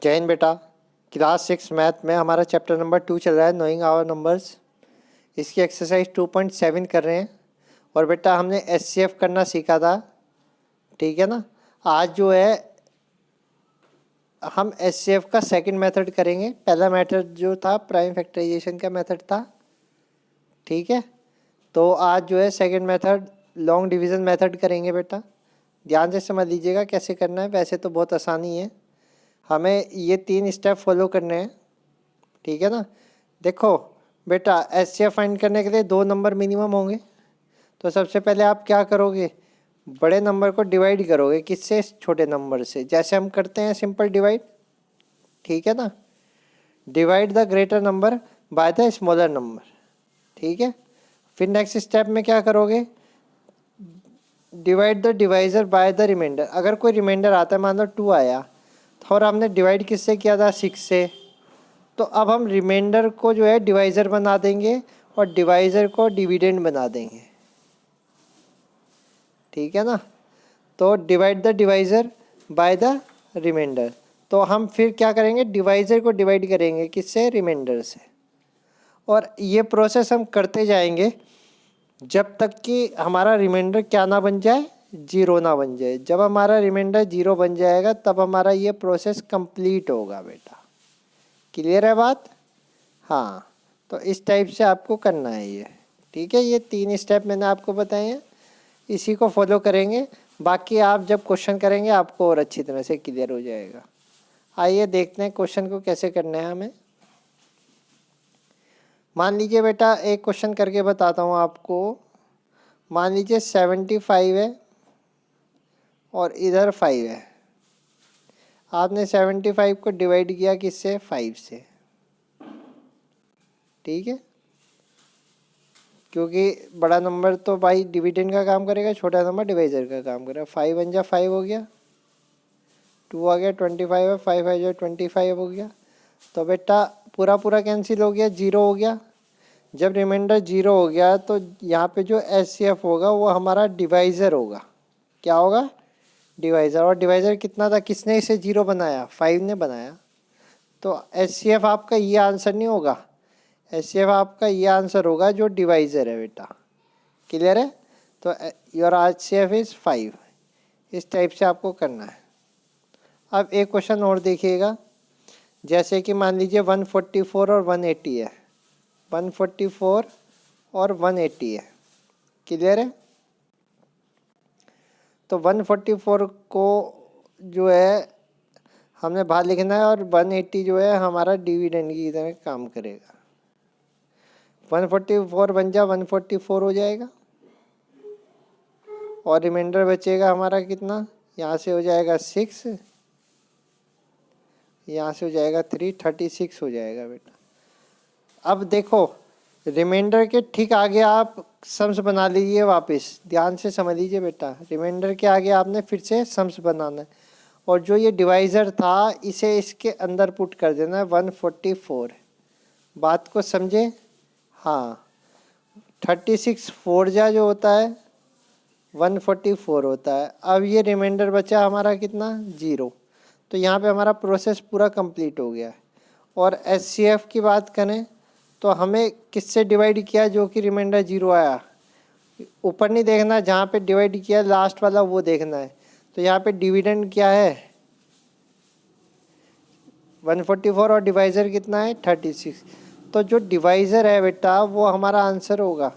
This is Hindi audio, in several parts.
जय हिंद बेटा। क्लास 6 मैथ में हमारा चैप्टर नंबर 2 चल रहा है, नोइंग आवर नंबर्स। इसकी एक्सरसाइज 2.7 कर रहे हैं। और बेटा हमने एचसीएफ करना सीखा था, ठीक है ना। आज जो है हम एचसीएफ का सेकंड मेथड करेंगे। पहला मेथड जो था प्राइम फैक्टराइजेशन का मेथड था, ठीक है। तो आज जो है second method long division method करेंगे बेटा। ध्यान से समझ लीजिएगा कैसे करना है। वैसे तो बहुत आसानी है, हमें ये 3 स्टेप फॉलो करने हैं, ठीक है ना। देखो बेटा, एचसीएफ फाइंड करने के लिए 2 नंबर मिनिमम होंगे। तो सबसे पहले आप क्या करोगे, बड़े नंबर को डिवाइड करोगे किससे, छोटे नंबर से, जैसे हम करते हैं सिंपल डिवाइड, ठीक है ना। Divide the greater number by the smaller number, ठीक है। फिर नेक्स्ट स्टेप में क्या करोगे, divide the divisor by the remainder. अगर कोई रिमाइंडर आता है, मान लो 2 आया और हमने डिवाइड किससे किया था, 6 से, तो अब हम रिमाइंडर को जो है डिवाइज़र बना देंगे और डिवाइज़र को डिविडेंड बना देंगे, ठीक है ना। तो divide the divisor by the remainder. तो हम फिर क्या करेंगे, डिवाइज़र को डिवाइड करेंगे किससे, रिमाइंडर से। और ये प्रोसेस हम करते जाएंगे जब तक कि हमारा रिमाइंडर क्या ना बन जाए, 0 ना बन जाए। जब हमारा रिमाइंडर 0 बन जाएगा तब हमारा ये प्रोसेस कंप्लीट होगा बेटा। क्लियर है बात? हाँ, तो इस टाइप से आपको करना है ये, ठीक है। ये 3 स्टेप मैंने आपको बताए हैं, इसी को फॉलो करेंगे। बाकी आप जब क्वेश्चन करेंगे आपको और अच्छी तरह से क्लियर हो जाएगा। आइए देखते हैं क्वेश्चन को कैसे करना है हमें। मान लीजिए बेटा, एक क्वेश्चन करके बताता हूँ आपको। मान लीजिए 75 है और इधर 5 है। आपने 75 को डिवाइड किया किससे, 5 से, ठीक है। क्योंकि बड़ा नंबर तो भाई डिविडेंड का काम करेगा, छोटा नंबर डिवाइजर का काम करेगा। 5 बन जा 5 हो गया, 2 आ गया 25 है, 5 है जो 25 हो गया। तो बेटा पूरा पूरा कैंसिल हो गया, 0 हो गया। जब रिमाइंडर 0 हो गया तो यहाँ पे जो एचसीएफ होगा वो हमारा डिवाइज़र होगा। क्या होगा, डिवाइज़र। और डिवाइज़र कितना था, किसने इसे 0 बनाया, 5 ने बनाया। तो एचसीएफ आपका ये आंसर नहीं होगा, एचसीएफ आपका ये आंसर होगा जो डिवाइज़र है बेटा। क्लियर है? तो योर एचसीएफ इज़ 5। इस टाइप से आपको करना है। अब एक क्वेश्चन और देखिएगा। जैसे कि मान लीजिए 144 और 180 है, 144 और 180 है। क्लियर है? तो 144 को जो है हमने बाहर लिखना है और 180 जो है हमारा डिविडेंड की तरह काम करेगा। 144 बन जा 144 हो जाएगा और रिमाइंडर बचेगा हमारा कितना, यहाँ से हो जाएगा 6, यहाँ से हो जाएगा 3, 36 हो जाएगा बेटा। अब देखो रिमाइंडर के ठीक आगे आप सम्स बना लीजिए वापस। ध्यान से समझ लीजिए बेटा, रिमाइंडर के आगे आपने फिर से सम्स बनाना है। और जो ये डिवाइज़र था इसे इसके अंदर पुट कर देना है, 144। बात को समझे? हाँ, 36 4 जा जो होता है 144 होता है। अब ये रिमाइंडर बचा हमारा कितना, 0। तो यहाँ पे हमारा प्रोसेस पूरा कंप्लीट हो गया है। और एचसीएफ की बात करें तो हमें किससे डिवाइड किया जो कि रिमाइंडर 0 आया। ऊपर नहीं देखना, जहाँ पे डिवाइड किया लास्ट वाला वो देखना है। तो यहाँ पे डिविडेंड क्या है, 144 और डिवाइज़र कितना है, 36। तो जो डिवाइज़र है बेटा वो हमारा आंसर होगा।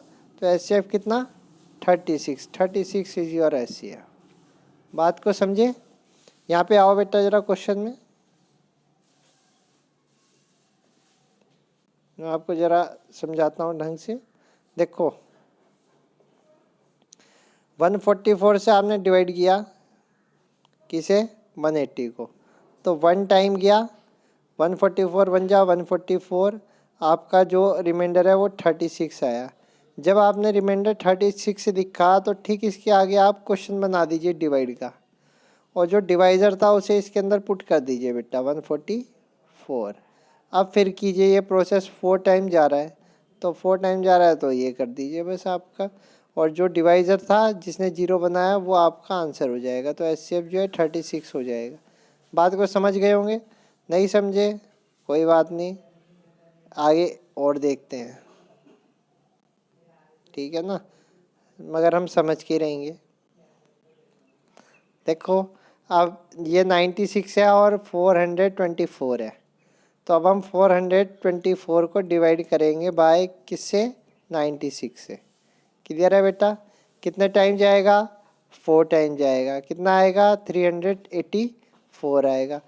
तो एचसीएफ कितना, 36। 36 इज योर एचसीएफ। बात को समझे? यहाँ पे आओ बेटा ज़रा क्वेश्चन में, मैं आपको ज़रा समझाता हूँ ढंग से। देखो 144 से आपने डिवाइड किया किसे, 180 को। तो 1 टाइम गया, 144 बन जा 144। आपका जो रिमाइंडर है वो 36 आया। जब आपने रिमाइंडर 36 लिखा तो ठीक इसके आगे आप क्वेश्चन बना दीजिए डिवाइड का, और जो डिवाइज़र था उसे इसके अंदर पुट कर दीजिए बेटा 144। अब फिर कीजिए, ये प्रोसेस 4 टाइम जा रहा है, तो 4 टाइम जा रहा है तो ये कर दीजिए बस आपका। और जो डिवाइज़र था जिसने 0 बनाया वो आपका आंसर हो जाएगा। तो एचसीएफ जो है 36 हो जाएगा। बात को समझ गए होंगे? नहीं समझे कोई बात नहीं, आगे और देखते हैं, ठीक है ना, मगर हम समझ के रहेंगे। देखो अब ये 96 है और 424 है, तो अब हम 424 को डिवाइड करेंगे बाय किससे, 96 से। क्लियर है बेटा, कितने टाइम जाएगा, 4 टाइम जाएगा, कितना आएगा 384 आएगा,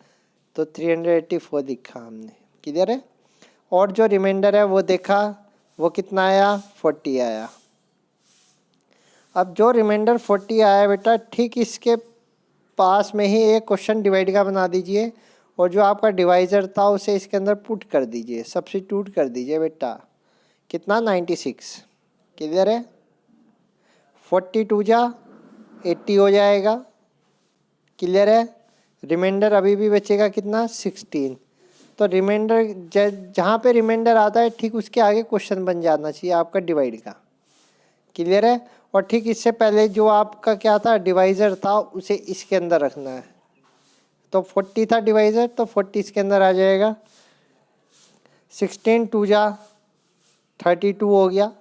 तो 384 लिखा हमने। क्लियर है, और जो रिमाइंडर है वो देखा, वो कितना आया, 40 आया। अब जो रिमाइंडर 40 आया बेटा, ठीक इसके पास में ही एक क्वेश्चन डिवाइड का बना दीजिए, और जो आपका डिवाइजर था उसे इसके अंदर पुट कर दीजिए, सब्स्टिट्यूट कर दीजिए बेटा। कितना, 96। क्लियर है, 42 जा 80 हो जाएगा। क्लियर है, रिमाइंडर अभी भी बचेगा कितना, 16। तो रिमाइंडर जहाँ पे रिमाइंडर आता है ठीक उसके आगे क्वेश्चन बन जाना चाहिए आपका डिवाइड का। क्लियर है, और ठीक इससे पहले जो आपका क्या था, डिवाइजर था, उसे इसके अंदर रखना है। तो 40 था डिवाइजर, तो 40 इसके अंदर आ जाएगा। 16 2 जा 32 हो गया,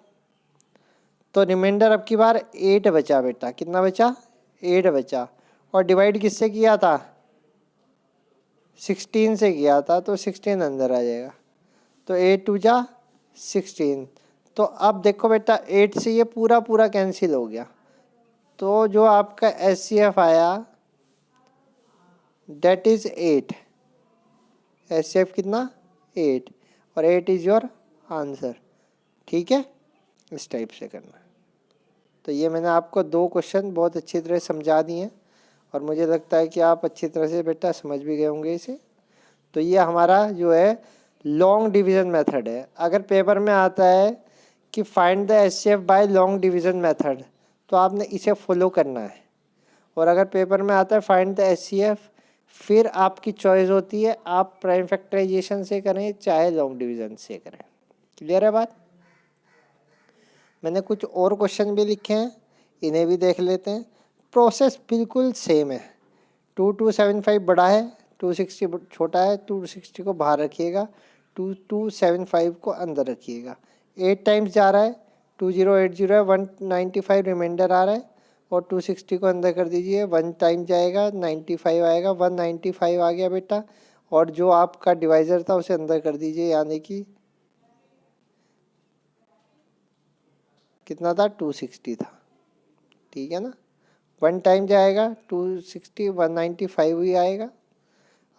तो रिमाइंडर अब की बार 8 बचा बेटा। कितना बचा, 8 बचा, और डिवाइड किससे किया था, 16 से किया था, तो 16 अंदर आ जाएगा। तो 8 2 जा 16। तो अब देखो बेटा 8 से ये पूरा पूरा कैंसिल हो गया, तो जो आपका एचसीएफ आया डेट इज 8। एचसीएफ कितना, 8, और 8 इज योर आंसर। ठीक है, इस टाइप से करना। तो ये मैंने आपको 2 क्वेश्चन बहुत अच्छी तरह समझा दिए हैं, और मुझे लगता है कि आप अच्छी तरह से बेटा समझ भी गए होंगे इसे। तो ये हमारा जो है लॉन्ग डिवीज़न मेथड है। अगर पेपर में आता है कि find the HCF by long division method, तो आपने इसे फॉलो करना है। और अगर पेपर में आता है फाइंड द एचसीएफ, फिर आपकी चॉइस होती है, आप प्राइम फैक्टराइजेशन से करें चाहे लॉन्ग डिवीज़न से करें। क्लियर है बात। मैंने कुछ और क्वेश्चन भी लिखे हैं, इन्हें भी देख लेते हैं। प्रोसेस बिल्कुल सेम है। 2275 बड़ा है, 260 छोटा है, 260 को बाहर रखिएगा, 2275 को अंदर रखिएगा। 8 टाइम्स जा रहा है, 2080 है, 195 रिमाइंडर आ रहा है, और 260 को अंदर कर दीजिए, 1 टाइम जाएगा, 95 आएगा, 195 आ गया बेटा, और जो आपका डिवाइज़र था उसे अंदर कर दीजिए, यानी कि कितना था, 260 था। ठीक है ना, 1 टाइम जाएगा 260, 195 ही आएगा।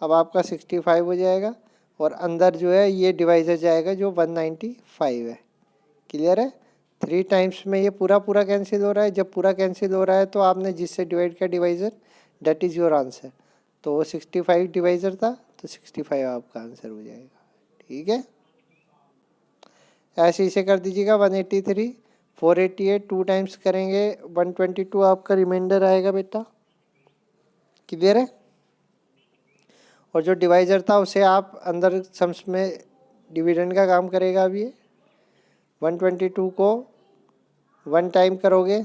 अब आपका 65 हो जाएगा, और अंदर जो है ये डिवाइज़र जाएगा जो 195 है। क्लियर है, 3 टाइम्स में ये पूरा पूरा कैंसिल हो रहा है। जब पूरा कैंसिल हो रहा है तो आपने जिससे डिवाइड किया divisor, that is your answer. तो वो 65 डिवाइज़र था, तो 65 आपका आंसर हो जाएगा। ठीक है, ऐसे इसे कर दीजिएगा। 183, 488, 2 टाइम्स करेंगे, 122 आपका रिमाइंडर आएगा बेटा। क्लियर है, और जो डिवाइज़र था उसे आप अंदर सम्स में डिविडेंड का काम करेगा। अभी 122 को 1 टाइम करोगे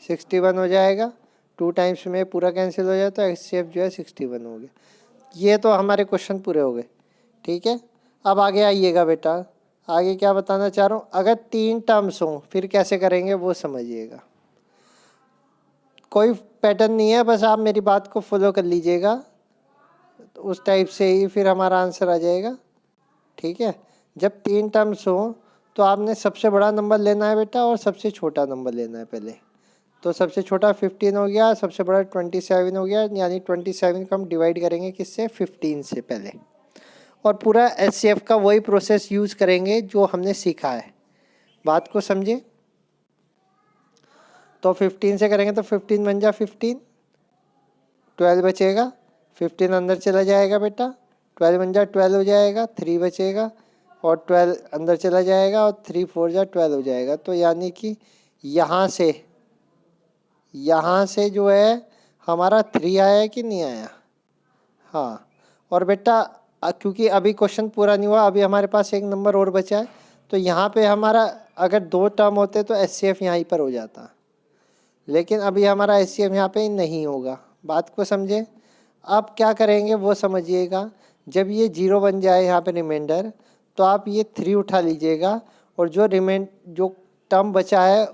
61 हो जाएगा, 2 टाइम्स में पूरा कैंसिल हो जाए तो एचसीएफ जो है 61 हो गया। ये तो हमारे क्वेश्चन पूरे हो गए। ठीक है, अब आगे आइएगा बेटा, आगे क्या बताना चाह रहा हूँ। अगर 3 टर्म्स हों फिर कैसे करेंगे वो समझिएगा। कोई पैटर्न नहीं है, बस आप मेरी बात को फॉलो कर लीजिएगा, तो उस टाइप से ही फिर हमारा आंसर आ जाएगा। ठीक है, जब 3 टर्म्स हों तो आपने सबसे बड़ा नंबर लेना है बेटा, और सबसे छोटा नंबर लेना है पहले। तो सबसे छोटा 15 हो गया, सबसे बड़ा 27 हो गया, यानी 27 को हम डिवाइड करेंगे किससे, 15 से पहले। और पूरा एचसीएफ का वही प्रोसेस यूज़ करेंगे जो हमने सीखा है। बात को समझे। तो 15 से करेंगे तो 15 बन जा 15, 12 बचेगा, 15 अंदर चला जाएगा बेटा, 12 बन जा 12 हो जाएगा, 3 बचेगा, और 12 अंदर चला जाएगा, और 3 4 जा 12 हो जाएगा। तो यानी कि यहाँ से जो है हमारा 3 आया है कि नहीं आया। हाँ, और बेटा क्योंकि अभी क्वेश्चन पूरा नहीं हुआ, अभी हमारे पास एक नंबर और बचा है, तो यहाँ पे हमारा अगर 2 टर्म होते तो एचसीएफ यहीं पर हो जाता, लेकिन अभी हमारा एचसीएफ यहाँ पे नहीं होगा। बात को समझे। आप क्या करेंगे वो समझिएगा। जब ये 0 बन जाए यहाँ पे रिमाइंडर, तो आप ये 3 उठा लीजिएगा और जो टर्म बचा है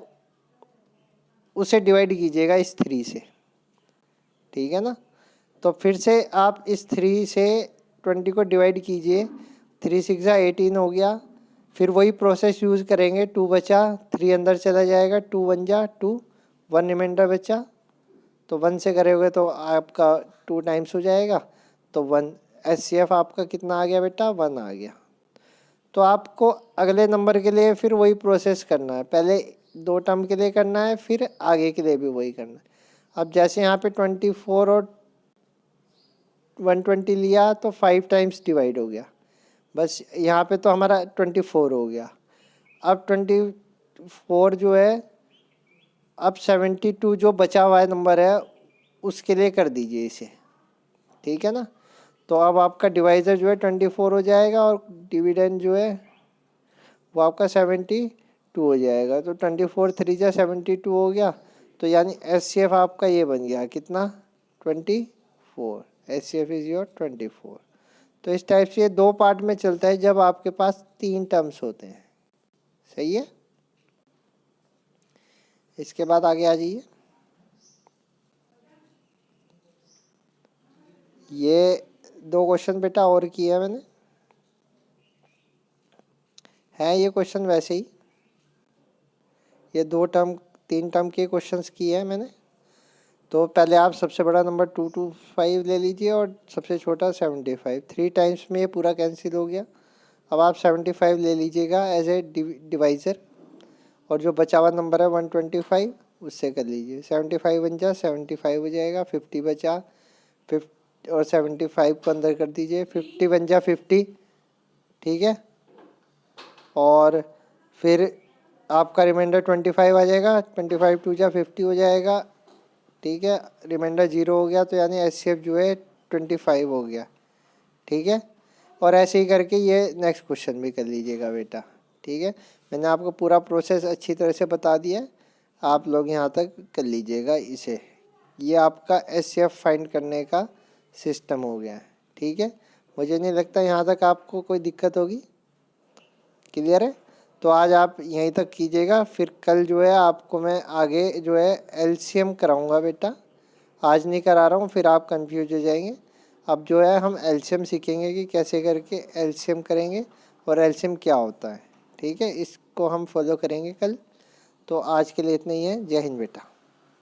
उसे डिवाइड कीजिएगा इस 3 से, ठीक है ना। तो फिर से आप इस 3 से 20 को डिवाइड कीजिए, 3 6 18 हो गया। फिर वही प्रोसेस यूज़ करेंगे, 2 बचा, 3 अंदर चला जाएगा, 2 1 जा 2, 1 रिमाइंडर बचा, तो 1 से करोगे तो आपका 2 टाइम्स हो जाएगा, तो 1 HCF आपका कितना आ गया बेटा, 1 आ गया। तो आपको अगले नंबर के लिए फिर वही प्रोसेस करना है, पहले 2 टर्म के लिए करना है, फिर आगे के लिए भी वही करना है। अब जैसे यहाँ पे 24 और 120 लिया तो 5 टाइम्स डिवाइड हो गया, बस यहाँ पे तो हमारा 24 हो गया। अब 24 जो है, अब 72 जो बचा हुआ है नंबर है उसके लिए कर दीजिए इसे, ठीक है ना। तो अब आपका डिवाइज़र जो है 24 हो जाएगा और डिविडेंड जो है वो आपका 72 हो जाएगा। तो 24 3 जा 72 हो गया, तो यानी HCF आपका ये बन गया कितना, 24। HCF is your 24। तो इस टाइप से ये 2 पार्ट में चलता है जब आपके पास 3 टर्म्स होते हैं, सही है। इसके बाद आगे आ जाइए। ये 2 क्वेश्चन बेटा और किए हैं मैंने, है ये क्वेश्चन वैसे ही, ये 3 टर्म के क्वेश्चंस किए हैं मैंने। तो पहले आप सबसे बड़ा नंबर 225 ले लीजिए और सबसे छोटा 75, 3 टाइम्स में ये पूरा कैंसिल हो गया। अब आप 75 ले लीजिएगा एज ए डिवाइज़र, और जो बचा हुआ नंबर है 125 उससे कर लीजिए, 75 बन जा 75 हो जाएगा, 50 बचा 50 और 75 को अंदर कर दीजिए, 50 बन जा 50, ठीक है। और फिर आपका रिमाइंडर 25 आ जाएगा, 25 2 जा 50 हो जाएगा, ठीक है। रिमाइंडर 0 हो गया, तो यानी HCF जो है 25 हो गया, ठीक है। और ऐसे ही करके ये नेक्स्ट क्वेश्चन भी कर लीजिएगा बेटा, ठीक है। मैंने आपको पूरा प्रोसेस अच्छी तरह से बता दिया है, आप लोग यहाँ तक कर लीजिएगा इसे। ये आपका HCF फाइंड करने का सिस्टम हो गया है, ठीक है। मुझे नहीं लगता यहाँ तक आपको कोई दिक्कत होगी, क्लियर है। तो आज आप यहीं तक कीजिएगा, फिर कल जो है आपको मैं आगे जो है LCM कराऊंगा बेटा, आज नहीं करा रहा हूँ, फिर आप कंफ्यूज हो जाएंगे। अब जो है हम LCM सीखेंगे कि कैसे करके LCM करेंगे और LCM क्या होता है, ठीक है। इसको हम फॉलो करेंगे कल। तो आज के लिए इतना ही है, जय हिंद बेटा।